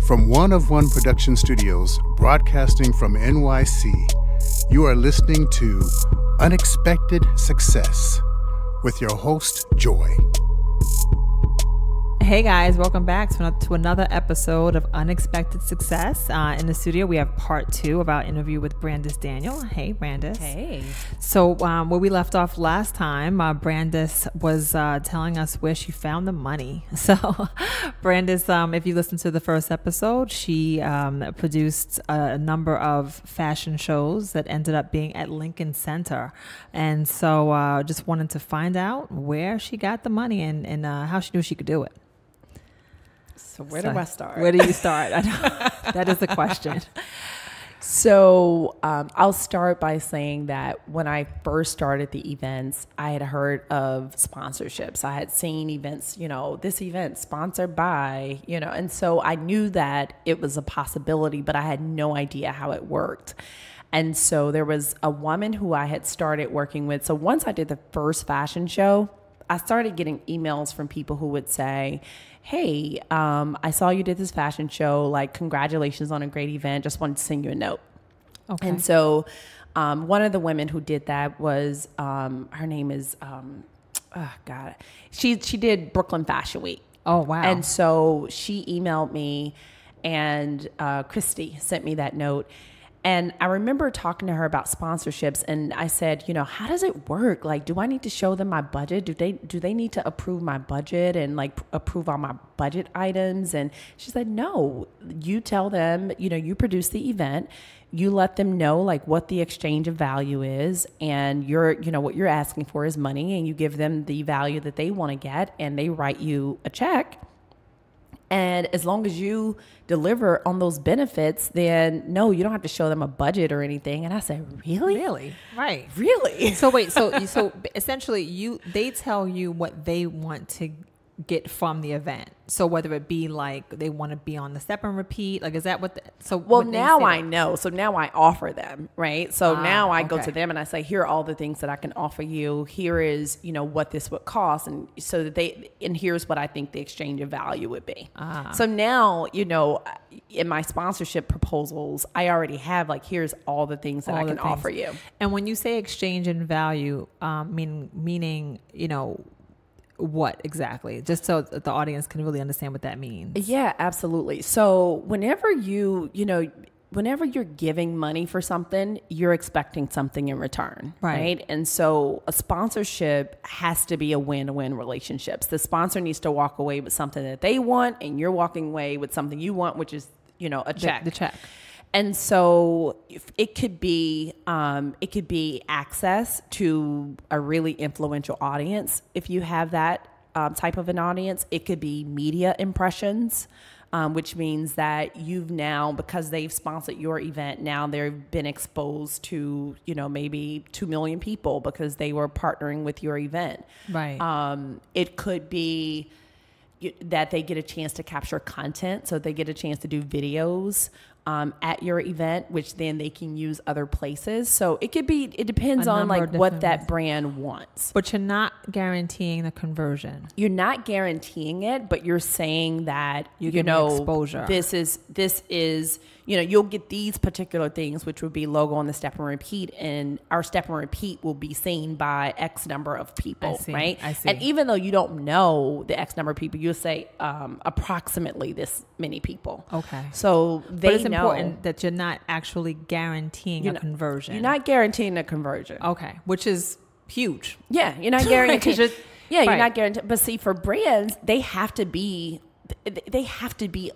From One of One Production Studios, broadcasting from NYC, you are listening to Unexpected Success with your host, Joy. Hey guys, welcome back to another episode of Unexpected Success. In the studio, we have part 2 of our interview with Brandis Daniel. Hey, Brandis. Hey. So where we left off last time, Brandis was telling us where she found the money. So Brandis, if you listen to the first episode, she produced a number of fashion shows that ended up being at Lincoln Center. And so just wanted to find out where she got the money and how she knew she could do it. So where do I start? Where do you start? I know. That is the question. So I'll start by saying that when I first started the events, I had heard of sponsorships. I had seen events, this event sponsored by, and so I knew that it was a possibility, but I had no idea how it worked. And so there was a woman who I had started working with. So once I did the first fashion show, I started getting emails from people who would say, hey, I saw you did this fashion show, like, congratulations on a great event. Just wanted to send you a note. Okay. And so one of the women who did that was, her name is, she did Brooklyn Fashion Week. Oh, wow. And so she emailed me, and Christy sent me that note. And I remember talking to her about sponsorships, and I said, how does it work? Like, do I need to show them my budget? Do they need to approve my budget and like approve all my budget items? And she said, no, you tell them, you produce the event, you let them know like what the exchange of value is, and what you're asking for is money, and you give them the value that they want to get, and they write you a check. And as long as you deliver on those benefits, then no, you don't have to show them a budget or anything. And I said, really? Really? Right. Really? So wait, so essentially they tell you what they want to get from the event. So whether it be like they want to be on the step and repeat, like, is that what now I know. So now I offer them, right? So now I go to them and I say, here are all the things that I can offer you. Here is, what this would cost. And so that here's what I think the exchange of value would be. So now, in my sponsorship proposals, I already have like, here's all the things that I can offer you. And when you say exchange in value, meaning, what exactly? Just so that the audience can really understand what that means. Yeah, absolutely. So whenever whenever you're giving money for something, you're expecting something in return, right? And so a sponsorship has to be a win-win relationship. The sponsor needs to walk away with something that they want, and you're walking away with something you want, which is, a check. The check. And so it could be access to a really influential audience. If you have that type of an audience, it could be media impressions, which means that you've now, because they've sponsored your event, now they've been exposed to, maybe 2 million people because they were partnering with your event. Right. It could be that they get a chance to capture content. So they get a chance to do videos at your event, which then they can use other places. So it depends on like what that brand wants. But you're not guaranteeing the conversion. You're not guaranteeing it, but you're saying that, exposure. This is, you'll get these particular things, which would be logo on the step and repeat, and our step and repeat will be seen by X number of people, right? I see. And even though you don't know the X number of people, you'll say approximately this many people. Okay. So but it's important that you're not actually guaranteeing a conversion. You're not guaranteeing a conversion. Okay. Which is huge. Yeah. You're not guaranteeing. You're right. not guaranteeing. But see, for brands, they have to be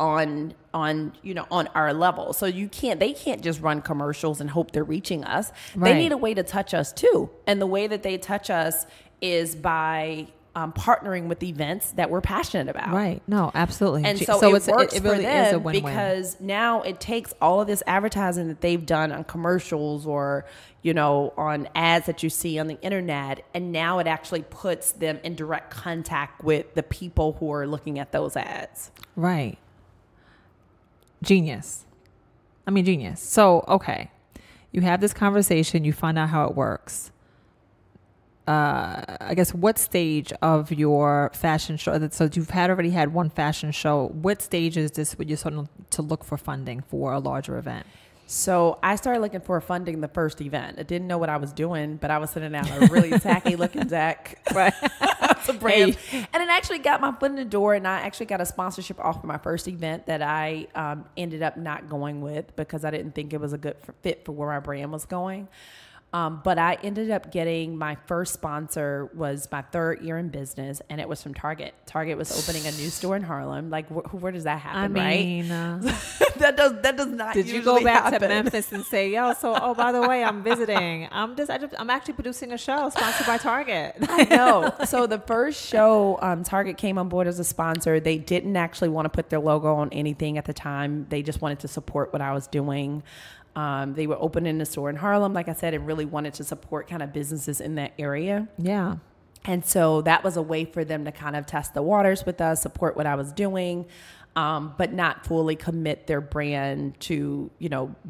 on our level. So they can't just run commercials and hope they're reaching us. Right. They need a way to touch us too. And the way that they touch us is by partnering with events that we're passionate about. Right. No, absolutely. And so it works for them because now it takes all of this advertising that they've done on commercials or, on ads that you see on the internet. And now it actually puts them in direct contact with the people who are looking at those ads. Right. Genius. So, okay. You have this conversation, you find out how it works. I guess, what stage of your fashion show? So you've already had one fashion show. What stage is this when you're starting to look for funding for a larger event? So I started looking for funding the first event. I didn't know what I was doing, but I was sitting down a really tacky looking deck. Right. It's a brand. And it actually got my foot in the door, and I actually got a sponsorship off for my first event that I ended up not going with because I didn't think it was a good fit for where my brand was going. But I ended up getting my first sponsor was my third year in business, and it was from Target. Target was opening a new store in Harlem. Like, where does that happen, right? that does not. Did you go back to Memphis and say, "Yo, so by the way, I'm visiting. I'm actually producing a show sponsored by Target." I know. So the first show, Target came on board as a sponsor. They didn't actually want to put their logo on anything at the time. They just wanted to support what I was doing. They were opening a store in Harlem, like I said, and really wanted to support kind of businesses in that area. Yeah. And so that was a way for them to kind of test the waters with us, support what I was doing, but not fully commit their brand to,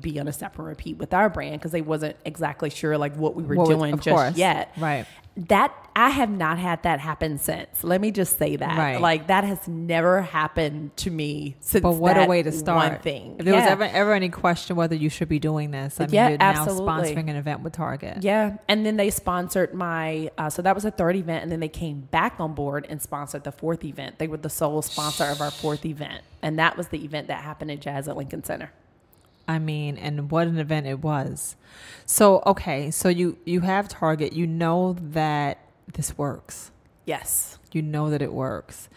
be on a step and repeat with our brand because they wasn't exactly sure like what we were doing just yet. Right. That I have not had that happen since. Let me just say that. Right. Like that has never happened to me since. But what that a way to start. One thing. If there was ever any question whether you should be doing this, I mean, you're absolutely. now sponsoring an event with Target. Yeah, and then they sponsored my. So that was a third event, and then they came back on board and sponsored the fourth event. They were the sole sponsor of our fourth event, and that was the event that happened at Jazz at Lincoln Center. I mean, and what an event it was. So, okay. So you have Target, you know that this works. Yes. You know that it works.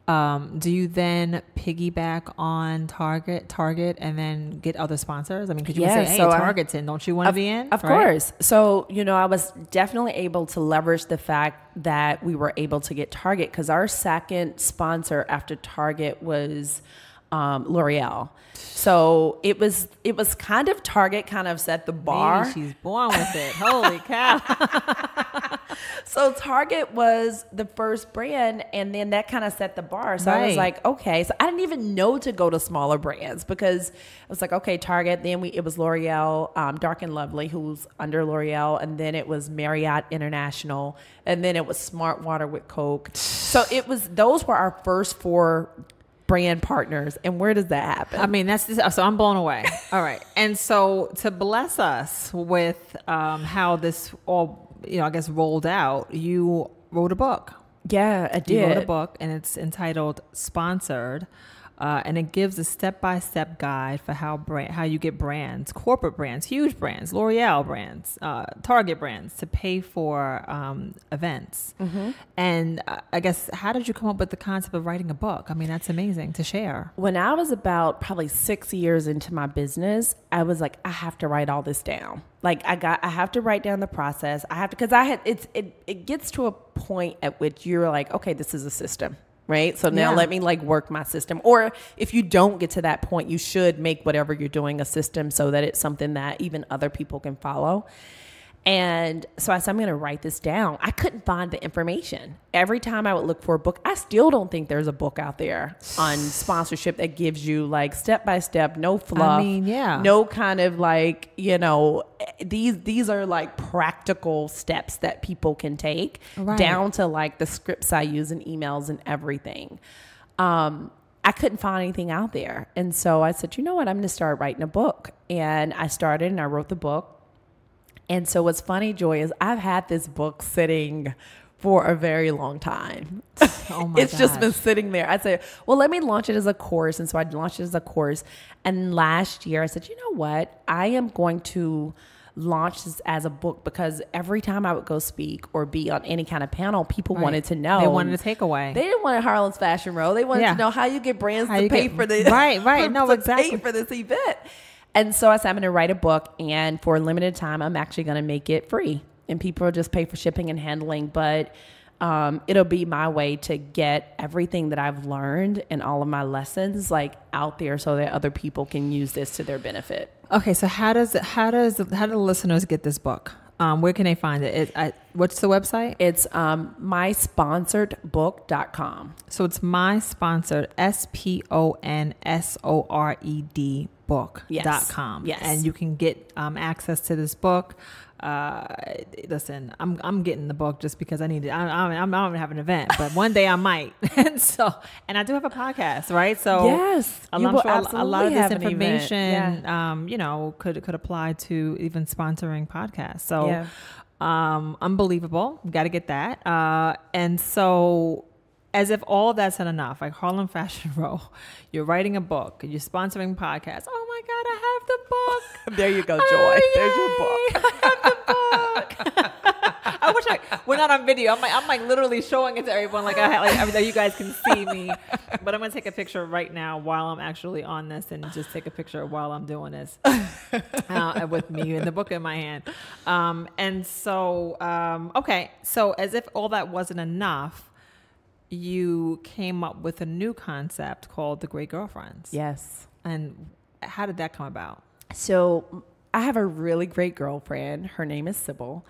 Do you then piggyback on Target and then get other sponsors? I mean, could you say, hey, Target's in, don't you want to be in? Of course. So, I was definitely able to leverage the fact that we were able to get Target because our second sponsor after Target was L'Oreal. So it was kind of Target kind of set the bar. Maybe she's born with it. Holy cow. So Target was the first brand, and then that kind of set the bar. So I was like, okay. So I didn't even know to go to smaller brands because I was like, okay, Target. Then it was L'Oreal, Dark and Lovely, who's under L'Oreal, and then it was Marriott International, and then it was Smart Water with Coke. So those were our first four brand partners. And where does that happen? I mean, so I'm blown away. All right. And so to bless us with how this all, I guess, rolled out, you wrote a book. Yeah, I did. You wrote a book, and it's entitled Sponsored. And it gives a step-by-step guide for how you get brands, corporate brands, huge brands, L'Oreal brands, Target brands to pay for events. Mm-hmm. And I guess, how did you come up with the concept of writing a book? I mean, that's amazing to share. When I was about probably 6 years into my business, I was like, I have to write all this down. Like I have to write down the process. I have to, because it gets to a point at which you're like, okay, this is a system. Right. So now let me work my system. Or if you don't get to that point, you should make whatever you're doing a system so that it's something that even other people can follow. And so I said, I'm going to write this down. I couldn't find the information. Every time I would look for a book, I still don't think there's a book out there on sponsorship that gives you step by step, no fluff. I mean, no kind of these are practical steps that people can take down to the scripts I use in emails and everything. I couldn't find anything out there. And so I said, you know what, I'm going to start writing a book. And I started and I wrote the book. And so what's funny, Joy, is I've had this book sitting for a very long time. Oh my It's just been sitting there. I said, well, let me launch it as a course. And so I launched it as a course. And last year I said, you know what? I am going to launch this as a book because every time I would go speak or be on any kind of panel, people wanted to know. They wanted a takeaway. They didn't want Harlem's Fashion Row. They wanted to know how you get brands to pay for this. Right. Exactly. Pay for this event. And so I said, I'm going to write a book, and for a limited time, I'm actually going to make it free. And people will just pay for shipping and handling, but it'll be my way to get everything that I've learned and all of my lessons out there so that other people can use this to their benefit. Okay, so how do the listeners get this book? Where can they find it? What's the website? It's mysponsoredbook.com. So it's mysponsored, SPONSORED book.com. Yes. And you can get access to this book. listen, I'm getting the book just because I need it. I'm not gonna have an event, but one day I might. And I do have a podcast, right? So yes, I'm you will sure a lot of absolutely this have an event. information, you know, could apply to even sponsoring podcasts. So, unbelievable. Got to get that. And so, as if all of that's not enough, like Harlem Fashion Row, you're writing a book, you're sponsoring podcasts. Oh my God, I have the book. There you go, Joy. There's your book. I have the book. I wish we're not on video. I'm like literally showing it to everyone. Like I mean, you guys can see me, but I'm gonna take a picture right now while I'm actually on this, and just take a picture while I'm doing this with me and the book in my hand. And so, okay, so as if all that wasn't enough, you came up with a new concept called the Great Girlfriends. Yes. And how did that come about? So I have a really great girlfriend. Her name is Sybil.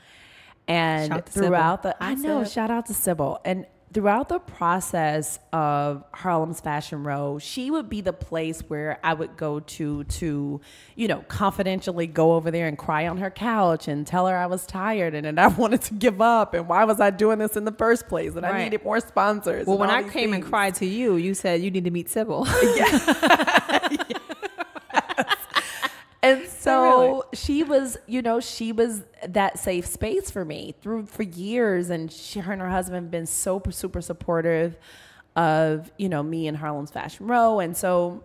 And Shout out to throughout Sybil. I know, shout out to Sybil. And throughout the process of Harlem's Fashion Row, she would be the place where I would go to, you know, confidentially go over there and cry on her couch and tell her I was tired and that I wanted to give up and why was I doing this in the first place and I needed more sponsors. Well, when I came and cried to you, you said you need to meet Sybil. Yeah. And so she was that safe space for me for years. And her and her husband have been super supportive of, you know, me and Harlem's Fashion Row. And so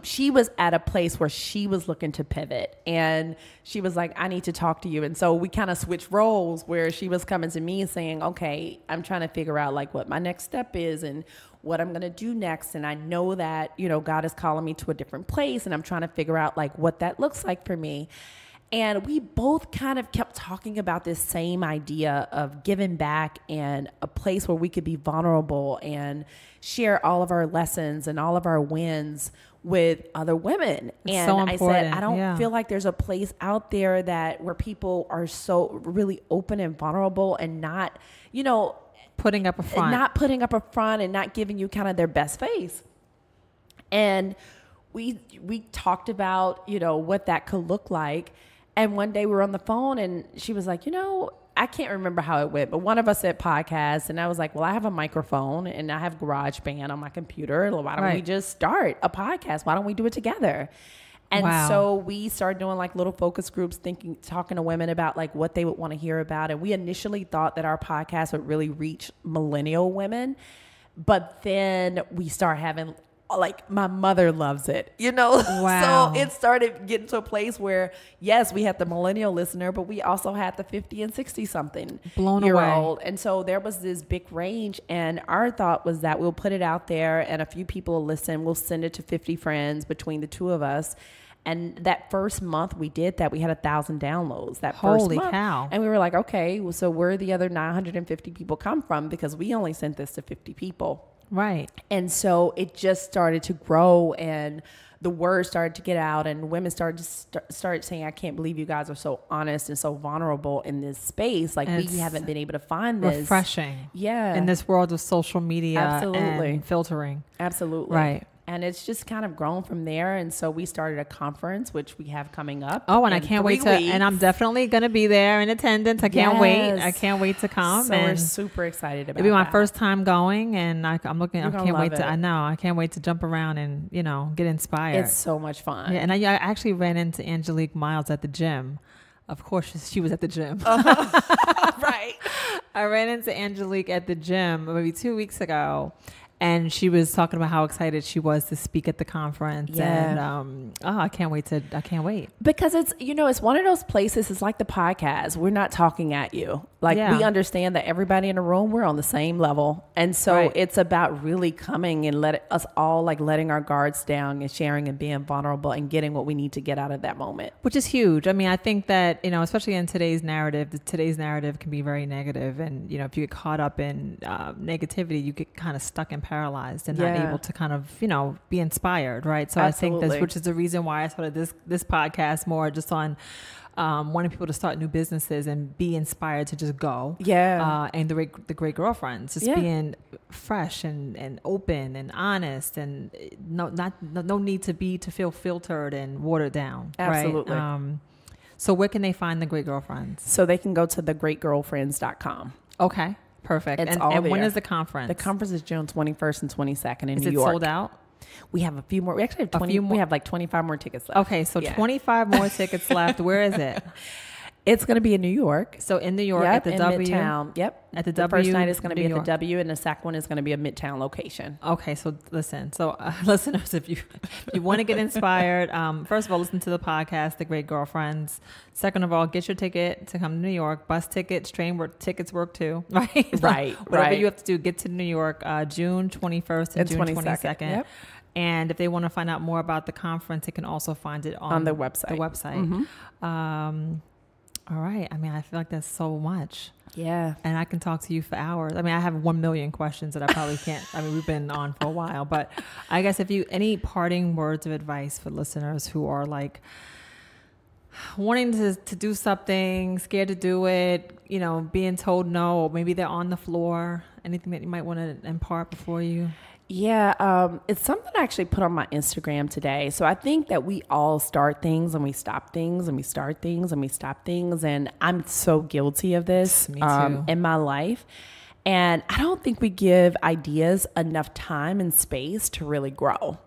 she was at a place where she was looking to pivot and she was like, I need to talk to you. And so we kind of switched roles where she was coming to me and saying, okay, I'm trying to figure out like what my next step is and what I'm going to do next. And I know that, you know, God is calling me to a different place and I'm trying to figure out like what that looks like for me. And we both kind of kept talking about this same idea of giving back and a place where we could be vulnerable and share all of our lessons and all of our wins with other women. It's and so I important. said, I don't feel like there's a place out there where people are so really open and vulnerable and not, you know, putting up a front. Not putting up a front and not giving you kind of their best face. And we talked about, you know, what that could look like. And one day we were on the phone and she was like, you know, I can't remember how it went, but one of us said podcast. And I was like, well, I have a microphone and I have GarageBand on my computer. Why don't we just start a podcast? Why don't we do it together? And so we started doing like little focus groups, talking to women about like what they would want to hear about. And we initially thought that our podcast would really reach millennial women. But then we start having like my mother loves it, you know? Wow. So it started getting to a place where, yes, we had the millennial listener, but we also had the 50 and 60 something year old. And so there was this big range. And our thought was that we'll put it out there and a few people will listen. We'll send it to 50 friends between the two of us. And that first month we did that, we had 1,000 downloads that first month. Holy cow. And we were like, okay, well, so where the other 950 people come from? Because we only sent this to 50 people. Right. And so it just started to grow and the word started to get out and women started saying, I can't believe you guys are so honest and so vulnerable in this space. Like we haven't been able to find this. Refreshing. Yeah. In this world of social media Absolutely. and filtering. Absolutely. Right. And it's just kind of grown from there. And so we started a conference, which we have coming up. Oh, and I can't wait to, and I'm definitely going to be there in attendance. I can't wait. I can't wait to come. So we're super excited about it. It'll be my first time going and I'm looking, I can't wait to, I know, I can't wait to jump around and, you know, get inspired. It's so much fun. Yeah, and I actually ran into Angelique Miles at the gym. Of course, she was at the gym. Right. I ran into Angelique at the gym maybe 2 weeks ago. And she was talking about how excited she was to speak at the conference. Yeah. And, I can't wait. Because it's, you know, it's one of those places, it's like the podcast. We're not talking at you. Like we understand that everybody in the room, we're on the same level. And so it's about really coming and letting our guards down and sharing and being vulnerable and getting what we need to get out of that moment. Which is huge. I mean, I think that, you know, especially in today's narrative can be very negative. And, you know, if you get caught up in negativity, you get kind of stuck and paralyzed and not able to kind of, you know, be inspired. Right. So Absolutely. I think which is the reason why I started this podcast more just on wanting people to start new businesses and be inspired to just go. Yeah. And the Great Girlfriends, just being fresh and open and honest and no need to feel filtered and watered down. Absolutely. Right? So where can they find the Great Girlfriends? So they can go to thegreatgirlfriends.com. Okay, perfect. It's and all and when there. is the conference? The conference is June 21st and 22nd in is New it York. sold out? We have a few more. We actually have 20. few more? We have like 25 more tickets left. Okay, so Yeah. 25 more tickets left. Where is it? It's going to be in New York. So in New York Yep, at the in W. Midtown. Yep. At the The W. first night is going to be New at the York. W, and the second one is going to be a Midtown location. Okay, so listen. So listeners, if you want to get inspired, first of all, listen to the podcast, The Great Girlfriends. Second of all, get your ticket to come to New York. Bus tickets, tickets work too, right? Right, Whatever right. you have to do, get to New York June 21st and June 22nd. Yep. And if they want to find out more about the conference, they can also find it On the website. The website. Mm-hmm. All right. I mean, I feel like that's so much. Yeah. And I can talk to you for hours. I mean, I have 1 million questions that I probably can't. I mean, we've been on for a while, but I guess if you, any parting words of advice for listeners who are like wanting to do something, scared to do it, you know, being told no, or maybe they're on the floor, anything that you might want to impart before you? Yeah, it's something I actually put on my Instagram today. So I think that we all start things and we stop things and we start things and we stop things. And I'm so guilty of this Me too. In my life. And I don't think we give ideas enough time and space to really grow.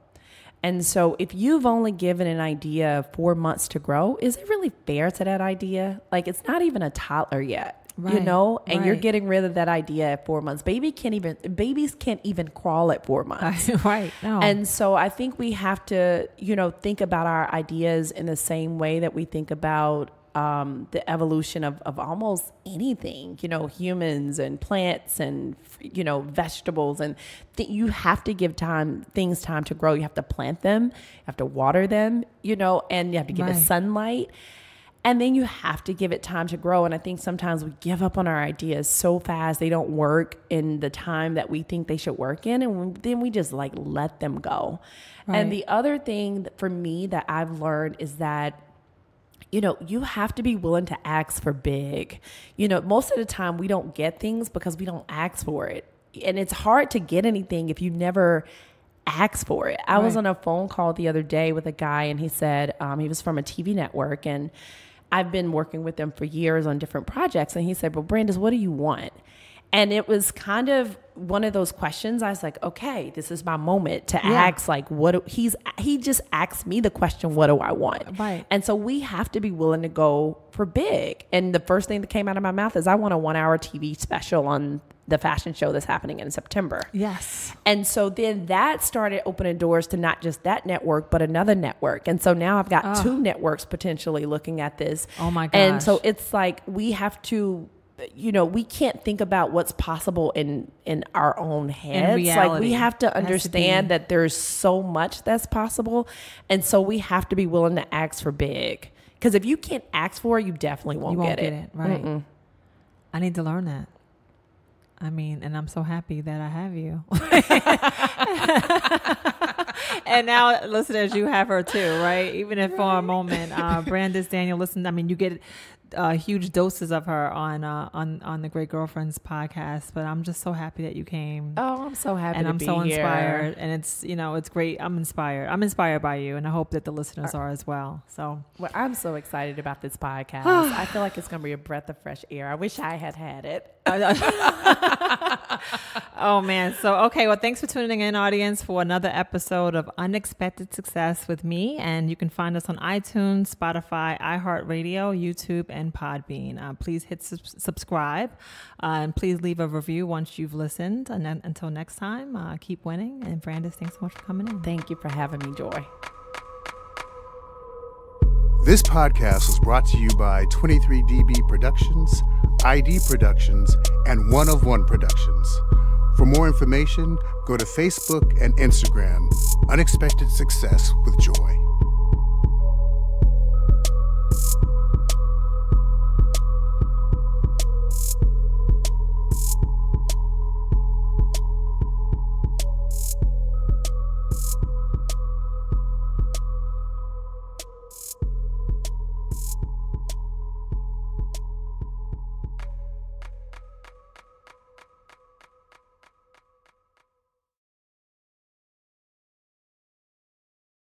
And so if you've only given an idea 4 months to grow, is it really fair to that idea? Like, it's not even a toddler yet. You Right, know, and you're right. getting rid of that idea at 4 months. Babies can't even crawl at 4 months. Right. No. And so I think we have to, you know, think about our ideas in the same way that we think about the evolution of almost anything, you know, humans and plants and, you know, vegetables. And you have to give things time to grow. You have to plant them, you have to water them, you know, and you have to give it Right. sunlight. And then you have to give it time to grow. And I think sometimes we give up on our ideas so fast. They don't work in the time that we think they should work in. And then we just like let them go. Right. And the other thing for me that I've learned is that, you know, you have to be willing to ask for big. You know, most of the time we don't get things because we don't ask for it. And it's hard to get anything if you never ask for it. I was Right. on a phone call the other day with a guy, and he said he was from a TV network, and I've been working with them for years on different projects. And he said, well, Brandis, what do you want? And it was kind of one of those questions. I was like, okay, this is my moment to ask, like, he just asked me the question, what do I want? Right. And so we have to be willing to go for big. And the first thing that came out of my mouth is I want a 1 hour TV special on the fashion show that's happening in September. Yes. And so then that started opening doors to not just that network, but another network. And so now I've got 2 networks potentially looking at this. Oh my And so gosh. it's like we have to, you know, we can't think about what's possible in our own heads. Like reality. we have to It has to understand be. that there's so much that's possible. And so we have to be willing to ask for big. Because if you can't ask for it, you definitely won't, You won't get it. Right. Mm-mm. I need to learn that. I mean, and I'm so happy that I have you. And now, listeners, you have her too, right? Even if for a moment, Brandis Daniel, listen, I mean, you get huge doses of her on the Great Girlfriends podcast, but I'm just so happy that you came. Oh, I'm so happy And to I'm be so here. inspired, and it's, you know, it's great. I'm inspired by you, and I hope that the listeners are as well. So Well, I'm so excited about this podcast. I feel like it's going to be a breath of fresh air. I wish I had it. Oh man. So, okay. Well, thanks for tuning in, audience, for another episode of Unexpected Success with me. And you can find us on iTunes, Spotify, iHeartRadio, YouTube, and Podbean. Please hit subscribe and please leave a review once you've listened. And then until next time, keep winning. And Brandis, thanks so much for coming in. Thank you for having me, Joy. This podcast was brought to you by 23DB Productions, ID Productions, and One of One Productions. For more information, go to Facebook and Instagram, Unexpected Success with Joy.